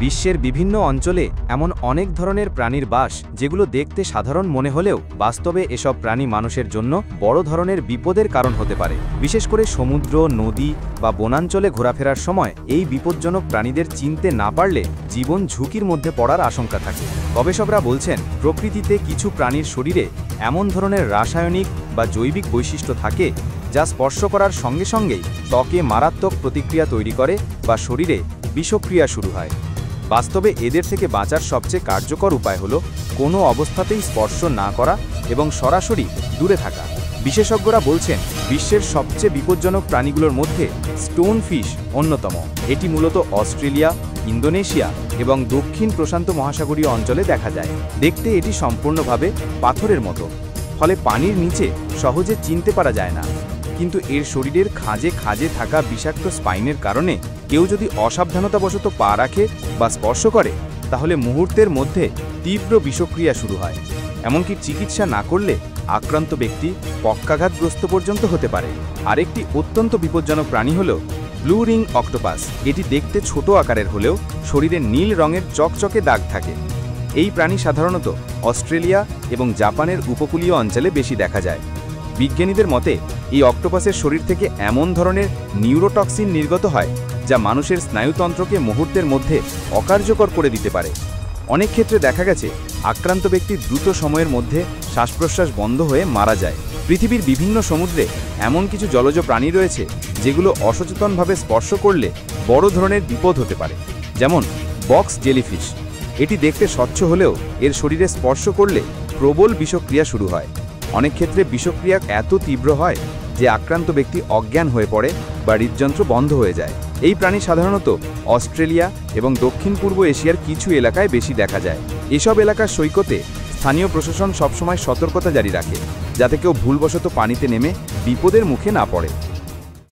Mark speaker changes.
Speaker 1: বিশ্বের বিভিন্ন অঞ্চলে এমন অনেক ধরনের প্রাণীর বাস যেগুলো দেখতে সাধারণ মনে হলেও বাস্তবে এসব প্রাণী মানুষের জন্য বড় ধরনের বিপদের কারণ হতে পারে। বিশেষ করে সমুদ্র, নদী বা বনাঞ্চলে ঘোরাফেরার সময় এই বিপজ্জনক প্রাণীদের চিনতে না পারলে জীবন ঝুঁকির মধ্যে পড়ার আশঙ্কা থাকে। গবেষকরা বলছেন, প্রকৃতিতে কিছু প্রাণীর শরীরে এমন ধরনের রাসায়নিক বা জৈবিক বৈশিষ্ট্য থাকে যা স্পর্শ করার সঙ্গে সঙ্গেই ত্বকে মারাত্মক প্রতিক্রিয়া তৈরি করে বা শরীরে বিষক্রিয়া শুরু হয়। বাস্তবে এদের থেকে বাঁচার সবচেয়ে কার্যকর উপায় হলো কোনো অবস্থাতেই স্পর্শ না করা এবং সরাসরি দূরে থাকা। বিশেষজ্ঞরা বলছেন, বিশ্বের সবচেয়ে বিপজ্জনক প্রাণীগুলোর মধ্যে স্টোন ফিশ অন্যতম। এটি মূলত অস্ট্রেলিয়া, ইন্দোনেশিয়া এবং দক্ষিণ প্রশান্ত মহাসাগরীয় অঞ্চলে দেখা যায়। দেখতে এটি সম্পূর্ণভাবে পাথরের মতো, ফলে পানির নিচে সহজে চিনতে পারা যায় না। কিন্তু এর শরীরের খাঁজে খাঁজে থাকা বিষাক্ত স্পাইনের কারণে কেউ যদি অসাবধানতাবশত পা রাখে বা স্পর্শ করে, তাহলে মুহূর্তের মধ্যে তীব্র বিষক্রিয়া শুরু হয়। এমনকি চিকিৎসা না করলে আক্রান্ত ব্যক্তি পক্ষাঘাতগ্রস্ত পর্যন্ত হতে পারে। আরেকটি অত্যন্ত বিপজ্জনক প্রাণী হল ব্লু রিং অক্টোপাস। এটি দেখতে ছোট আকারের হলেও শরীরে নীল রঙের চকচকে দাগ থাকে। এই প্রাণী সাধারণত অস্ট্রেলিয়া এবং জাপানের উপকূলীয় অঞ্চলে বেশি দেখা যায়। বিজ্ঞানীদের মতে, এই অক্টোপাসের শরীর থেকে এমন ধরনের নিউরোটক্সিন নির্গত হয় যা মানুষের স্নায়ুতন্ত্রকে মুহূর্তের মধ্যে অকার্যকর করে দিতে পারে। অনেক ক্ষেত্রে দেখা গেছে আক্রান্ত ব্যক্তি দ্রুত সময়ের মধ্যে শ্বাস প্রশ্বাস বন্ধ হয়ে মারা যায়। পৃথিবীর বিভিন্ন সমুদ্রে এমন কিছু জলজ প্রাণী রয়েছে যেগুলো অসচেতনভাবে স্পর্শ করলে বড় ধরনের বিপদ হতে পারে। যেমন বক্স জেলিফিশ। এটি দেখতে স্বচ্ছ হলেও এর শরীরে স্পর্শ করলে প্রবল বিষক্রিয়া শুরু হয়। অনেক ক্ষেত্রে বিষক্রিয়া এত তীব্র হয় যে আক্রান্ত ব্যক্তি অজ্ঞান হয়ে পড়ে বা হৃদযন্ত্র বন্ধ হয়ে যায়। এই প্রাণী সাধারণত অস্ট্রেলিয়া এবং দক্ষিণ পূর্ব এশিয়ার কিছু এলাকায় বেশি দেখা যায়। এসব এলাকার সৈকতে স্থানীয় প্রশাসন সবসময় সতর্কতা জারি রাখে, যাতে কেউ ভুলবশত পানিতে নেমে বিপদের মুখে না পড়ে।